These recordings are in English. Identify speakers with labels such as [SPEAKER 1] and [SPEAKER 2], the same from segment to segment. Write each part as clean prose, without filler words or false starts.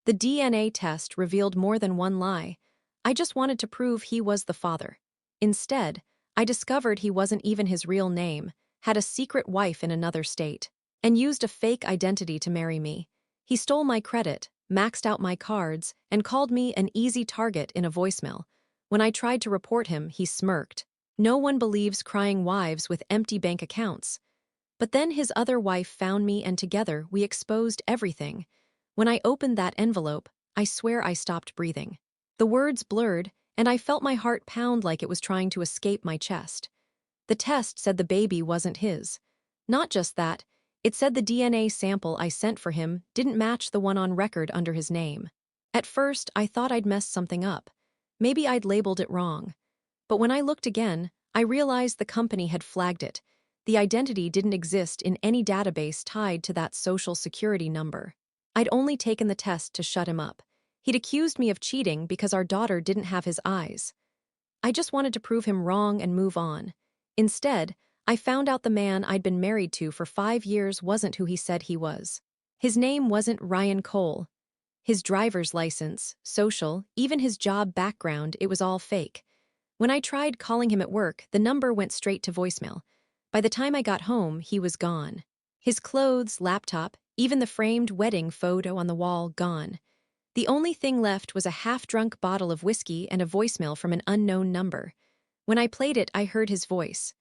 [SPEAKER 1] The DNA test revealed more than one lie. I just wanted to prove he was the father. Instead, I discovered he wasn't even his real name, had a secret wife in another state, and used a fake identity to marry me. He stole my credit, maxed out my cards, and called me an easy target in a voicemail. When I tried to report him, he smirked. No one believes crying wives with empty bank accounts. But then his other wife found me and together we exposed everything. When I opened that envelope, I swear I stopped breathing. The words blurred, and I felt my heart pound like it was trying to escape my chest. The test said the baby wasn't his. Not just that, it said the DNA sample I sent for him didn't match the one on record under his name. At first, I thought I'd messed something up. Maybe I'd labeled it wrong. But when I looked again, I realized the company had flagged it. The identity didn't exist in any database tied to that social security number. I'd only taken the test to shut him up. He'd accused me of cheating because our daughter didn't have his eyes. I just wanted to prove him wrong and move on. Instead, I found out the man I'd been married to for 5 years wasn't who he said he was. His name wasn't Ryan Cole. His driver's license, social, even his job background, it was all fake. When I tried calling him at work, the number went straight to voicemail. By the time I got home, he was gone. His clothes, laptop, even the framed wedding photo on the wall, gone. The only thing left was a half-drunk bottle of whiskey and a voicemail from an unknown number. When I played it, I heard his voice.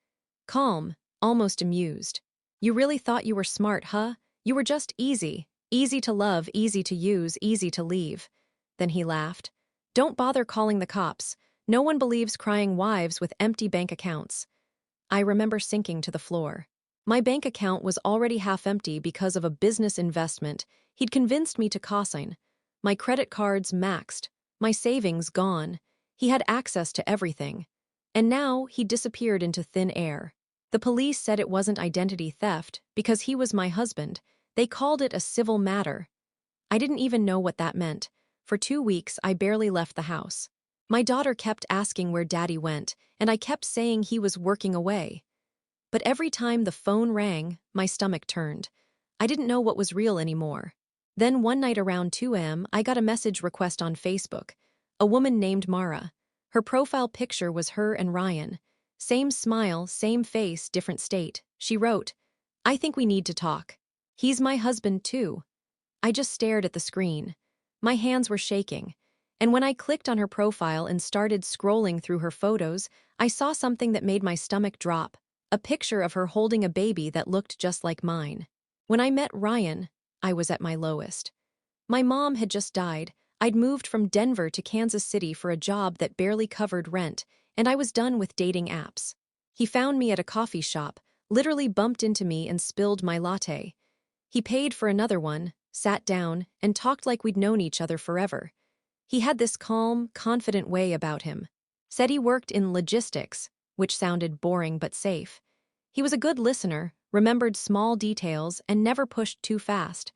[SPEAKER 1] Calm, almost amused. "You really thought you were smart, huh? You were just easy. Easy to love, easy to use, easy to leave." Then he laughed. "Don't bother calling the cops. No one believes crying wives with empty bank accounts." I remember sinking to the floor. My bank account was already half empty because of a business investment he'd convinced me to cosign. My credit cards maxed, my savings gone. He had access to everything. And now he disappeared into thin air. The police said it wasn't identity theft because he was my husband. They called it a civil matter. I didn't even know what that meant. For 2 weeks, I barely left the house. My daughter kept asking where Daddy went, and I kept saying he was working away. But every time the phone rang, my stomach turned. I didn't know what was real anymore. Then one night around 2 a.m., I got a message request on Facebook. A woman named Mara. Her profile picture was her and Ryan. Same smile, same face, different state. She wrote, "I think we need to talk. He's my husband too." I just stared at the screen. My hands were shaking. And when I clicked on her profile and started scrolling through her photos, I saw something that made my stomach drop. A picture of her holding a baby that looked just like mine. When I met Ryan, I was at my lowest. My mom had just died. I'd moved from Denver to Kansas City for a job that barely covered rent, and I was done with dating apps. He found me at a coffee shop, literally bumped into me and spilled my latte. He paid for another one, sat down, and talked like we'd known each other forever. He had this calm, confident way about him. Said he worked in logistics, which sounded boring but safe. He was a good listener, remembered small details, and never pushed too fast.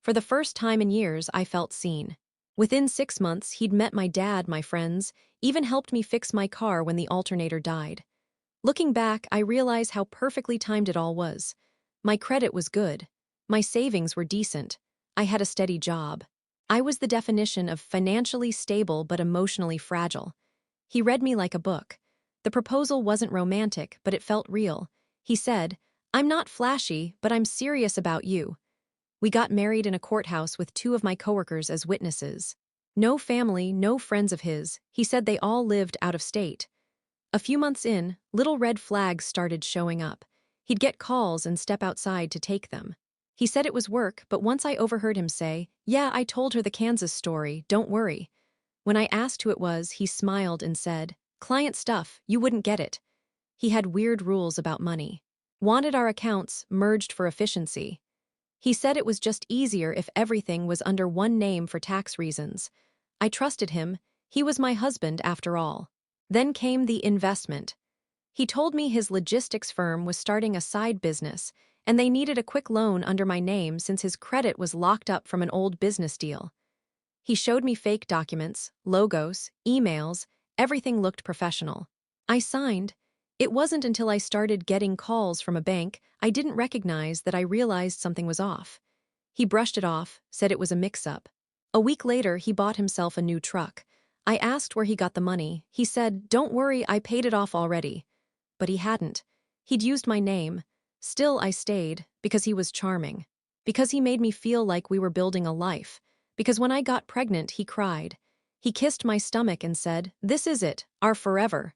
[SPEAKER 1] For the first time in years, I felt seen. Within 6 months, he'd met my dad, my friends, even helped me fix my car when the alternator died. Looking back, I realize how perfectly timed it all was. My credit was good. My savings were decent. I had a steady job. I was the definition of financially stable but emotionally fragile. He read me like a book. The proposal wasn't romantic, but it felt real. He said, "I'm not flashy, but I'm serious about you." We got married in a courthouse with 2 of my coworkers as witnesses. No family, no friends of his. He said they all lived out of state. A few months in, little red flags started showing up. He'd get calls and step outside to take them. He said it was work, but once I overheard him say, "Yeah, I told her the Kansas story, don't worry." When I asked who it was, he smiled and said, "Client stuff, you wouldn't get it." He had weird rules about money. Wanted our accounts merged for efficiency. He said it was just easier if everything was under one name for tax reasons. I trusted him. He was my husband after all. Then came the investment. He told me his logistics firm was starting a side business, and they needed a quick loan under my name since his credit was locked up from an old business deal. He showed me fake documents, logos, emails, everything looked professional. I signed. It wasn't until I started getting calls from a bank I didn't recognize that I realized something was off. He brushed it off, said it was a mix-up. A week later, he bought himself a new truck. I asked where he got the money. He said, "Don't worry, I paid it off already." But he hadn't. He'd used my name. Still, I stayed, because he was charming. Because he made me feel like we were building a life. Because when I got pregnant, he cried. He kissed my stomach and said, "This is it, our forever."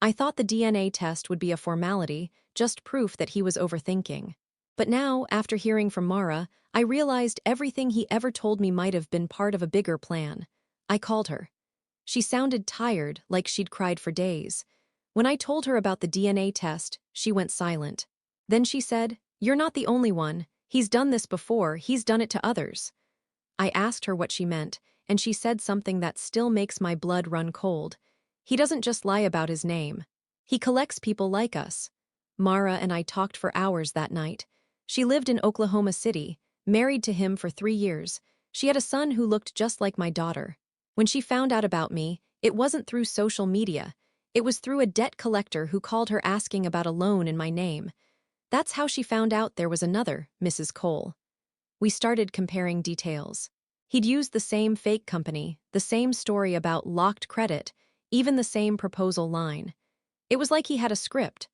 [SPEAKER 1] I thought the DNA test would be a formality, just proof that he was overthinking. But now, after hearing from Mara, I realized everything he ever told me might have been part of a bigger plan. I called her. She sounded tired, like she'd cried for days. When I told her about the DNA test, she went silent. Then she said, "You're not the only one. He's done this before, he's done it to others." I asked her what she meant, and she said something that still makes my blood run cold. He doesn't just lie about his name. He collects people like us. Mara and I talked for hours that night. She lived in Oklahoma City, married to him for 3 years. She had a son who looked just like my daughter. When she found out about me, it wasn't through social media. It was through a debt collector who called her asking about a loan in my name. That's how she found out there was another Mrs. Cole. We started comparing details. He'd used the same fake company, the same story about locked credit, even the same proposal line. It was like he had a script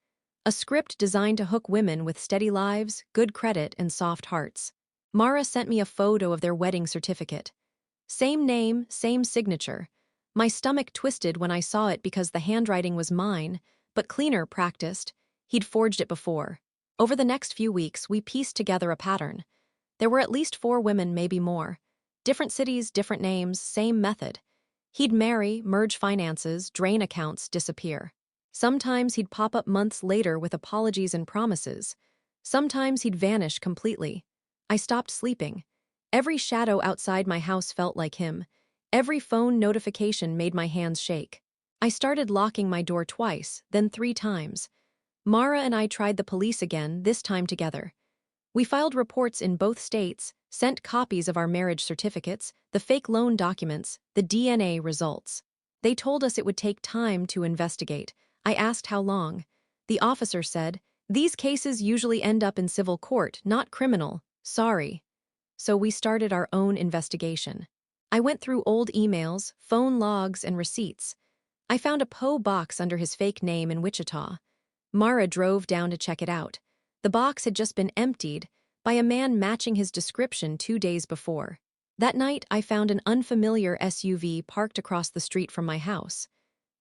[SPEAKER 1] designed to hook women with steady lives, good credit, and soft hearts. Mara sent me a photo of their wedding certificate. Same name, same signature. My stomach twisted when I saw it because the handwriting was mine, but cleaner practiced. He'd forged it before. Over the next few weeks, we pieced together a pattern. There were at least 4 women, maybe more. Different cities, different names, same method. He'd marry, merge finances, drain accounts, disappear. Sometimes he'd pop up months later with apologies and promises. Sometimes he'd vanish completely. I stopped sleeping. Every shadow outside my house felt like him. Every phone notification made my hands shake. I started locking my door twice, then 3 times. Mara and I tried the police again, this time together. We filed reports in both states, sent copies of our marriage certificates, the fake loan documents, the DNA results. They told us it would take time to investigate. I asked how long. The officer said, "These cases usually end up in civil court, not criminal. Sorry." So we started our own investigation. I went through old emails, phone logs, and receipts. I found a P.O. box under his fake name in Wichita. Mara drove down to check it out. The box had just been emptied by a man matching his description 2 days before. That night, I found an unfamiliar SUV parked across the street from my house.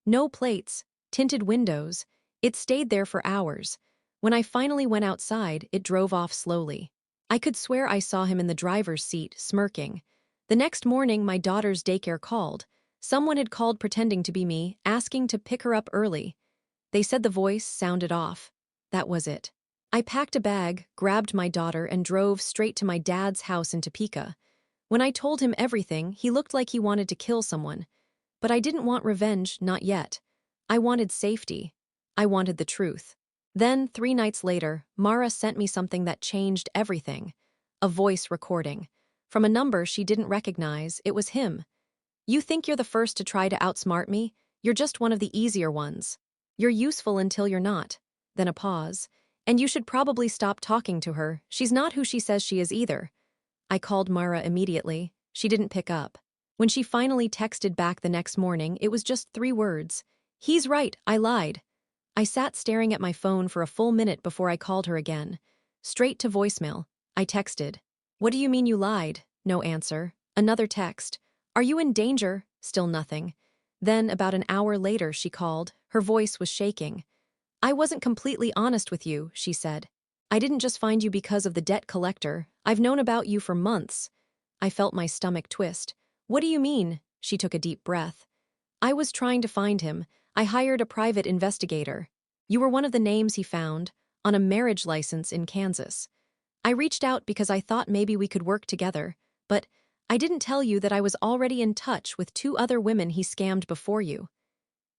[SPEAKER 1] No plates, tinted windows. It stayed there for hours. When I finally went outside, it drove off slowly. I could swear I saw him in the driver's seat, smirking. The next morning, my daughter's daycare called. Someone had called pretending to be me, asking to pick her up early. They said the voice sounded off. That was it. I packed a bag, grabbed my daughter, and drove straight to my dad's house in Topeka. When I told him everything, he looked like he wanted to kill someone. But I didn't want revenge, not yet. I wanted safety. I wanted the truth. Then, 3 nights later, Mara sent me something that changed everything. A voice recording. From a number she didn't recognize, it was him. "You think you're the first to try to outsmart me? You're just one of the easier ones. You're useful until you're not." Then a pause. "And you should probably stop talking to her. She's not who she says she is either." I called Mara immediately. She didn't pick up. When she finally texted back the next morning, it was just 3 words. "He's right, I lied." I sat staring at my phone for a full minute before I called her again. Straight to voicemail. I texted, "What do you mean you lied?" No answer. Another text. "Are you in danger?" Still nothing. Then, about an hour later, she called. Her voice was shaking. "I wasn't completely honest with you," she said. "I didn't just find you because of the debt collector. I've known about you for months." I felt my stomach twist. "What do you mean?" She took a deep breath. "I was trying to find him. I hired a private investigator. You were one of the names he found, on a marriage license in Kansas. I reached out because I thought maybe we could work together, but I didn't tell you that I was already in touch with 2 other women he scammed before you."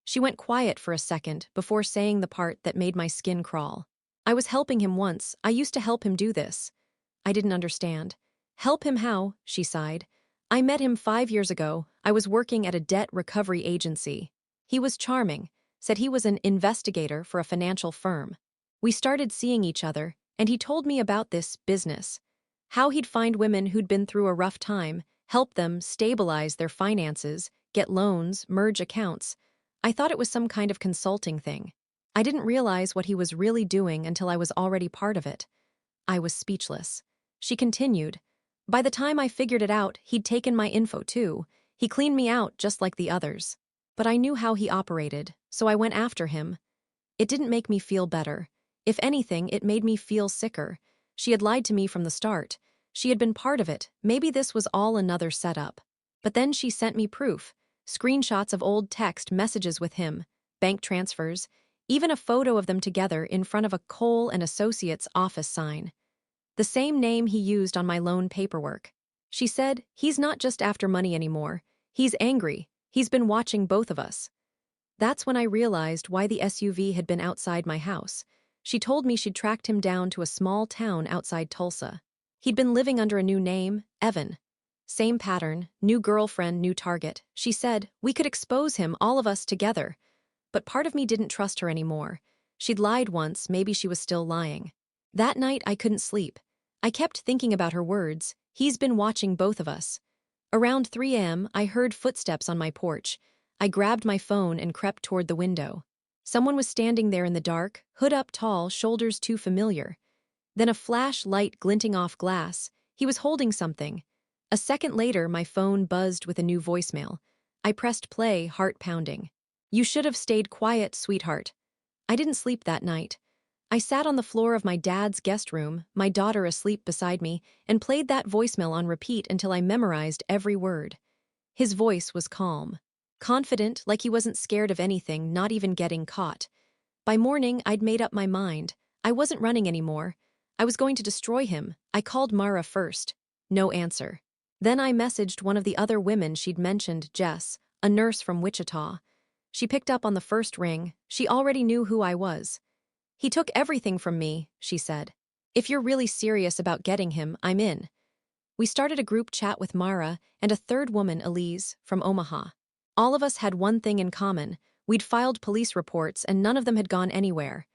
[SPEAKER 1] She went quiet for a second before saying the part that made my skin crawl. "I was helping him once. I used to help him do this." I didn't understand. "Help him how?" She sighed. "I met him 5 years ago. I was working at a debt recovery agency. He was charming, said he was an investigator for a financial firm. We started seeing each other, and he told me about this business. How he'd find women who'd been through a rough time, help them stabilize their finances, get loans, merge accounts. I thought it was some kind of consulting thing. I didn't realize what he was really doing until I was already part of it. I was speechless. She continued, "By the time I figured it out, he'd taken my info too. He cleaned me out just like the others. But I knew how he operated, so I went after him. It didn't make me feel better. If anything, it made me feel sicker. She had lied to me from the start. She had been part of it. Maybe this was all another setup. But then she sent me proof. Screenshots of old text messages with him, bank transfers, even a photo of them together in front of a Cole and Associates office sign. The same name he used on my loan paperwork. She said, he's not just after money anymore. He's angry. He's been watching both of us. That's when I realized why the SUV had been outside my house. She told me she'd tracked him down to a small town outside Tulsa. He'd been living under a new name, Evan. Same pattern, new girlfriend, new target. She said, we could expose him, all of us together. But part of me didn't trust her anymore. She'd lied once, maybe she was still lying. That night I couldn't sleep. I kept thinking about her words. He's been watching both of us. Around 3 a.m., I heard footsteps on my porch. I grabbed my phone and crept toward the window. Someone was standing there in the dark, hood up tall, shoulders too familiar. Then a flash light glinting off glass. He was holding something. A second later, my phone buzzed with a new voicemail. I pressed play, heart pounding. You should have stayed quiet, sweetheart. I didn't sleep that night. I sat on the floor of my dad's guest room, my daughter asleep beside me, and played that voicemail on repeat until I memorized every word. His voice was calm. Confident, like he wasn't scared of anything, not even getting caught. By morning, I'd made up my mind. I wasn't running anymore. I was going to destroy him. I called Mara first. No answer. Then I messaged one of the other women she'd mentioned, Jess, a nurse from Wichita. She picked up on the first ring. She already knew who I was. He took everything from me, she said. If you're really serious about getting him, I'm in. We started a group chat with Mara and a third woman, Elise, from Omaha. All of us had one thing in common. We'd filed police reports and none of them had gone anywhere.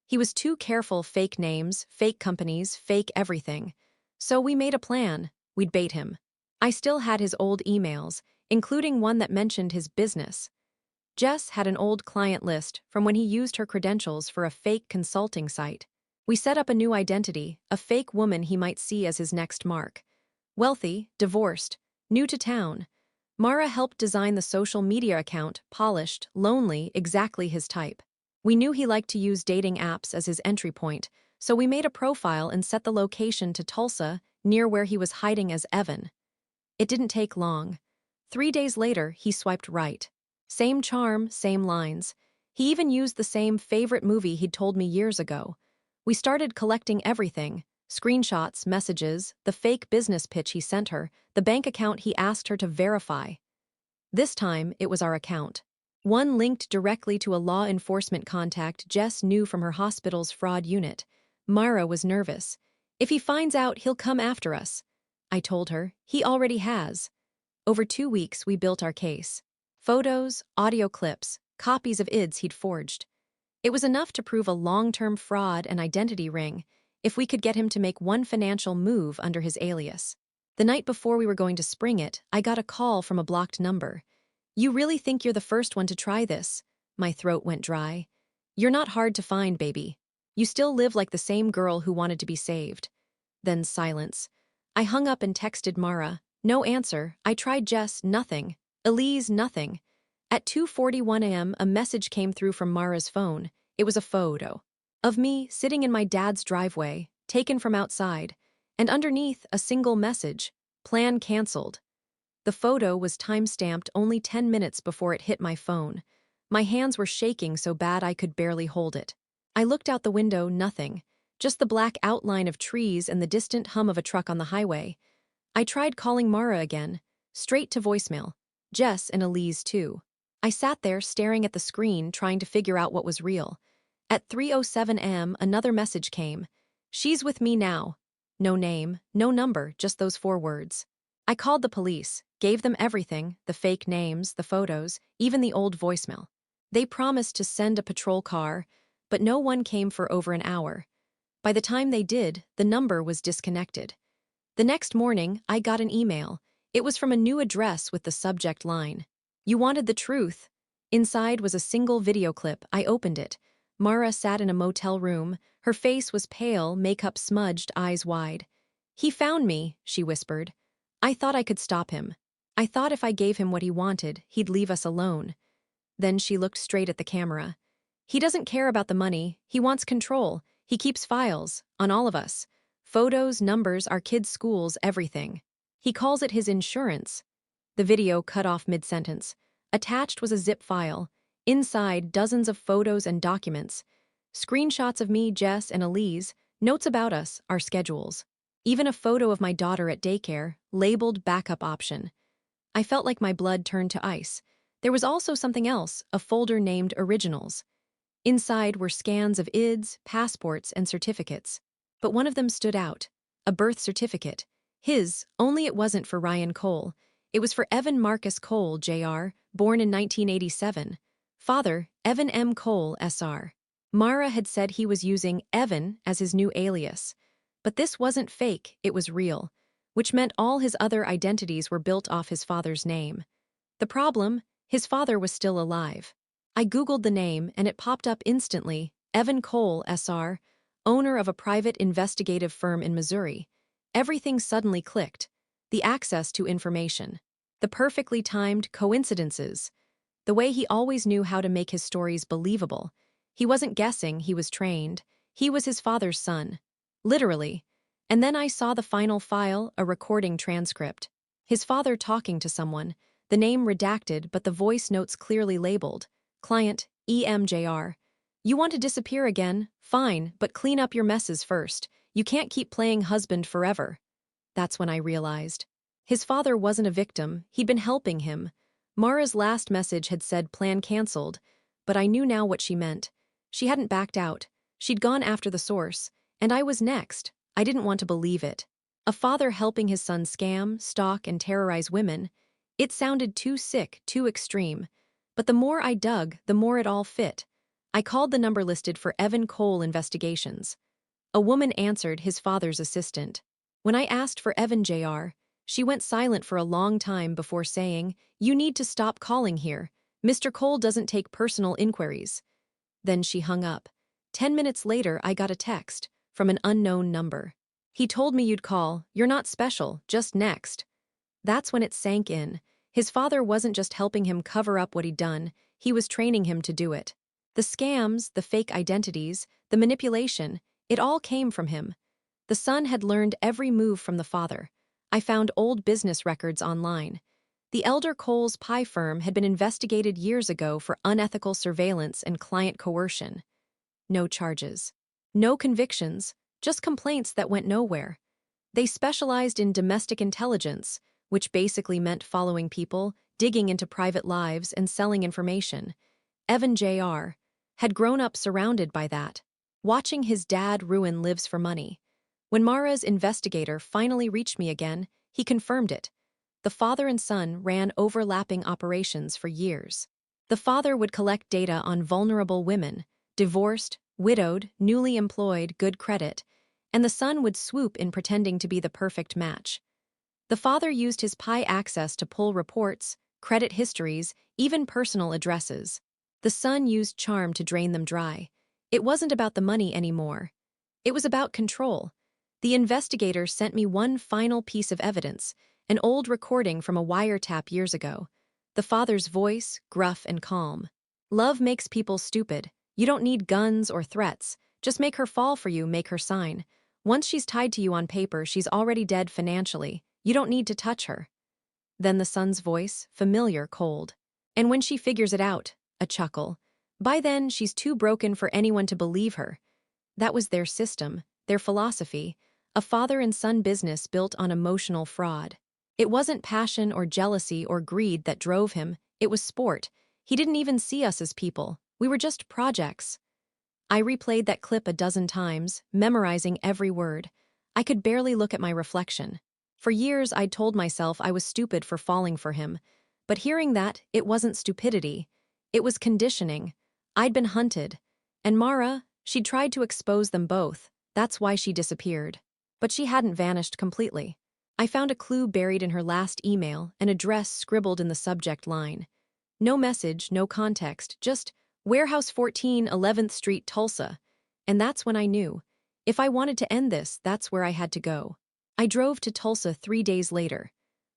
[SPEAKER 1] He was too careful, fake names, fake companies, fake everything. So we made a plan. We'd bait him. I still had his old emails, including one that mentioned his business. Jess had an old client list from when he used her credentials for a fake consulting site. We set up a new identity, a fake woman he might see as his next mark. Wealthy, divorced, new to town. Mara helped design the social media account, polished, lonely, exactly his type. We knew he liked to use dating apps as his entry point, so we made a profile and set the location to Tulsa, near where he was hiding as Evan. It didn't take long. 3 days later, he swiped right. Same charm, same lines. He even used the same favorite movie he'd told me years ago. We started collecting everything. Screenshots, messages, the fake business pitch he sent her, the bank account he asked her to verify. This time, it was our account. One linked directly to a law enforcement contact Jess knew from her hospital's fraud unit. Mara was nervous. If he finds out, he'll come after us. I told her, he already has. Over 2 weeks, we built our case. Photos, audio clips, copies of IDs he'd forged. It was enough to prove a long-term fraud and identity ring if we could get him to make one financial move under his alias. The night before we were going to spring it, I got a call from a blocked number. You really think you're the first one to try this? My throat went dry. You're not hard to find, baby. You still live like the same girl who wanted to be saved. Then silence. I hung up and texted Mara. No answer. I tried Jess, nothing. Elise, nothing. At 2:41 a.m., a message came through from Mara's phone. It was a photo of me sitting in my dad's driveway, taken from outside, and underneath a single message, plan canceled. The photo was time-stamped only 10 minutes before it hit my phone. My hands were shaking so bad I could barely hold it. I looked out the window, nothing. Just the black outline of trees and the distant hum of a truck on the highway. I tried calling Mara again, straight to voicemail. Jess and Elise, too. I sat there staring at the screen, trying to figure out what was real. At 3:07 a.m., another message came. She's with me now. No name, no number, just those 4 words. I called the police, gave them everything, the fake names, the photos, even the old voicemail. They promised to send a patrol car, but no one came for over an hour. By the time they did, the number was disconnected. The next morning, I got an email. It was from a new address with the subject line, "You wanted the truth." Inside was a single video clip. I opened it. Mara sat in a motel room. Her face was pale, makeup smudged, eyes wide. "He found me," she whispered. "I thought I could stop him. I thought if I gave him what he wanted, he'd leave us alone." Then she looked straight at the camera. "He doesn't care about the money. He wants control. He keeps files, on all of us. Photos, numbers, our kids' schools, everything. He calls it his insurance." The video cut off mid-sentence. Attached was a zip file. Inside, dozens of photos and documents. Screenshots of me, Jess, and Elise, notes about us, our schedules. Even a photo of my daughter at daycare, labeled backup option. I felt like my blood turned to ice. There was also something else, a folder named Originals. Inside were scans of IDs, passports, and certificates. But one of them stood out. A birth certificate. His, only it wasn't for Ryan Cole. It was for Evan Marcus Cole, Jr., born in 1987. Father, Evan M. Cole, Sr. Mara had said he was using Evan as his new alias. But this wasn't fake, it was real, which meant all his other identities were built off his father's name. The problem? His father was still alive. I Googled the name, and it popped up instantly, Evan Cole, Sr., owner of a private investigative firm in Missouri. Everything suddenly clicked. The access to information. The perfectly timed coincidences. The way he always knew how to make his stories believable. He wasn't guessing, he was trained. He was his father's son. Literally. And then I saw the final file, a recording transcript. His father talking to someone, the name redacted but the voice notes clearly labeled. Client, EMJR. "You want to disappear again? Fine, but clean up your messes first. You can't keep playing husband forever." That's when I realized. His father wasn't a victim, he'd been helping him. Mara's last message had said plan canceled, but I knew now what she meant. She hadn't backed out. She'd gone after the source, and I was next. I didn't want to believe it. A father helping his son scam, stalk, and terrorize women. It sounded too sick, too extreme. But the more I dug, the more it all fit. I called the number listed for Evan Cole Investigations. A woman answered, his father's assistant. When I asked for Evan Jr., she went silent for a long time before saying, "You need to stop calling here. Mr. Cole doesn't take personal inquiries." Then she hung up. 10 minutes later, I got a text from an unknown number. "He told me you'd call. You're not special, just next." That's when it sank in. His father wasn't just helping him cover up what he'd done, he was training him to do it. The scams, the fake identities, the manipulation, it all came from him. The son had learned every move from the father. I found old business records online. The elder Cole's pie firm had been investigated years ago for unethical surveillance and client coercion. No charges. No convictions, just complaints that went nowhere. They specialized in domestic intelligence, which basically meant following people, digging into private lives, and selling information. Evan Jr. had grown up surrounded by that, watching his dad ruin lives for money. When Mara's investigator finally reached me again, he confirmed it. The father and son ran overlapping operations for years. The father would collect data on vulnerable women, divorced, widowed, newly employed, good credit, and the son would swoop in pretending to be the perfect match. The father used his pie access to pull reports, credit histories, even personal addresses. The son used charm to drain them dry. It wasn't about the money anymore. It was about control. The investigator sent me one final piece of evidence, an old recording from a wiretap years ago. The father's voice, gruff and calm. "Love makes people stupid. You don't need guns or threats. Just make her fall for you, make her sign. Once she's tied to you on paper, she's already dead financially. You don't need to touch her." Then the son's voice, familiar, cold. "And when she figures it out," a chuckle. "By then, she's too broken for anyone to believe her." That was their system, their philosophy, a father and son business built on emotional fraud. It wasn't passion or jealousy or greed that drove him, it was sport. He didn't even see us as people. We were just projects. I replayed that clip a dozen times, memorizing every word. I could barely look at my reflection. For years, I'd told myself I was stupid for falling for him. But hearing that, it wasn't stupidity. It was conditioning. I'd been hunted. And Mara, she'd tried to expose them both. That's why she disappeared. But she hadn't vanished completely. I found a clue buried in her last email, an address scribbled in the subject line. No message, no context, just Warehouse 14, 11th Street, Tulsa. And that's when I knew. If I wanted to end this, that's where I had to go. I drove to Tulsa 3 days later.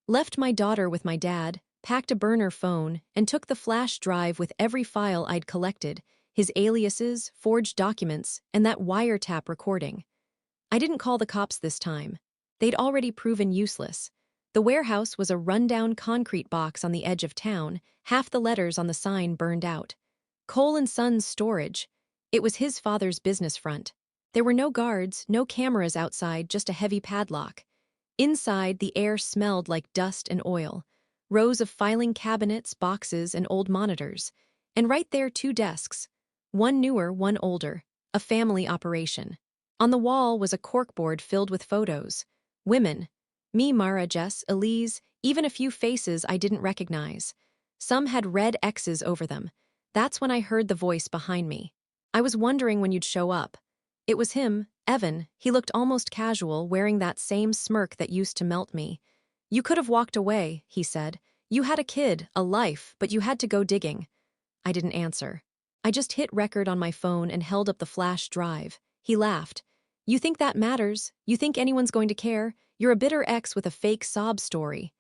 [SPEAKER 1] Left my daughter with my dad, packed a burner phone, and took the flash drive with every file I'd collected, his aliases, forged documents, and that wiretap recording. I didn't call the cops this time. They'd already proven useless. The warehouse was a rundown concrete box on the edge of town, half the letters on the sign burned out. Cole and Sons Storage. It was his father's business front. There were no guards, no cameras outside, just a heavy padlock. Inside, the air smelled like dust and oil. Rows of filing cabinets, boxes, and old monitors. And right there, 2 desks. One newer, one older. A family operation. On the wall was a corkboard filled with photos. Women. Me, Mara, Jess, Elise, even a few faces I didn't recognize. Some had red X's over them. That's when I heard the voice behind me. I was wondering when you'd show up. It was him, Evan. He looked almost casual, wearing that same smirk that used to melt me. You could have walked away, he said. You had a kid, a life, but you had to go digging. I didn't answer. I just hit record on my phone and held up the flash drive. He laughed. You think that matters? You think anyone's going to care? You're a bitter ex with a fake sob story.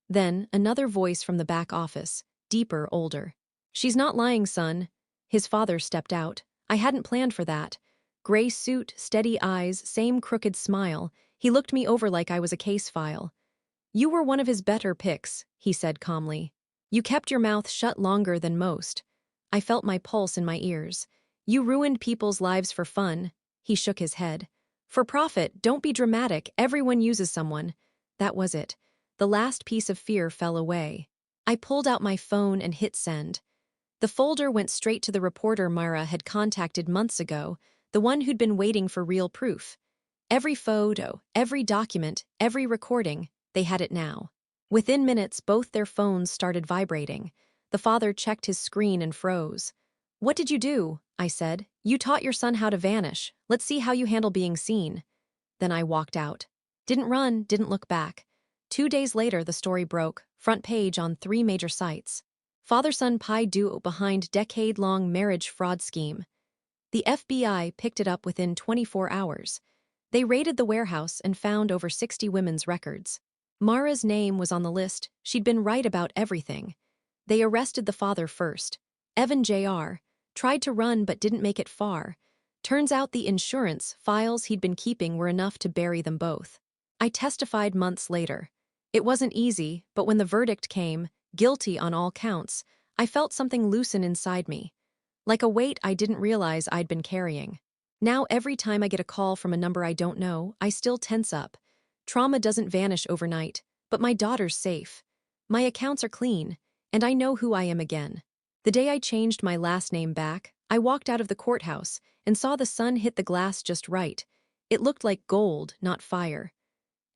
[SPEAKER 1] Then, another voice from the back office, deeper, older. She's not lying, son. His father stepped out. I hadn't planned for that. Gray suit, steady eyes, same crooked smile. He looked me over like I was a case file. You were one of his better picks, he said calmly. You kept your mouth shut longer than most. I felt my pulse in my ears. You ruined people's lives for fun. He shook his head. For profit, don't be dramatic, everyone uses someone. That was it. The last piece of fear fell away. I pulled out my phone and hit send. The folder went straight to the reporter Mara had contacted months ago, the one who'd been waiting for real proof. Every photo, every document, every recording, they had it now. Within minutes, both their phones started vibrating. The father checked his screen and froze. What did you do? I said. You taught your son how to vanish. Let's see how you handle being seen. Then I walked out. Didn't run, didn't look back. 2 days later, the story broke, front page on 3 major sites. Father-son pie duo behind decade-long marriage fraud scheme. The FBI picked it up within 24 hours. They raided the warehouse and found over 60 women's records. Mara's name was on the list. She'd been right about everything. They arrested the father first. Evan Jr. Tried to run but didn't make it far. Turns out the insurance files he'd been keeping were enough to bury them both. I testified months later. It wasn't easy, but when the verdict came, guilty on all counts, I felt something loosen inside me. Like a weight I didn't realize I'd been carrying. Now every time I get a call from a number I don't know, I still tense up. Trauma doesn't vanish overnight, but my daughter's safe. My accounts are clean, and I know who I am again. The day I changed my last name back, I walked out of the courthouse and saw the sun hit the glass just right. It looked like gold, not fire.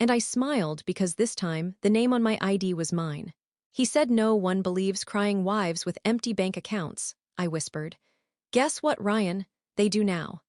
[SPEAKER 1] And I smiled because this time, the name on my ID was mine. He said no one believes crying wives with empty bank accounts, I whispered. Guess what, Ryan? They do now.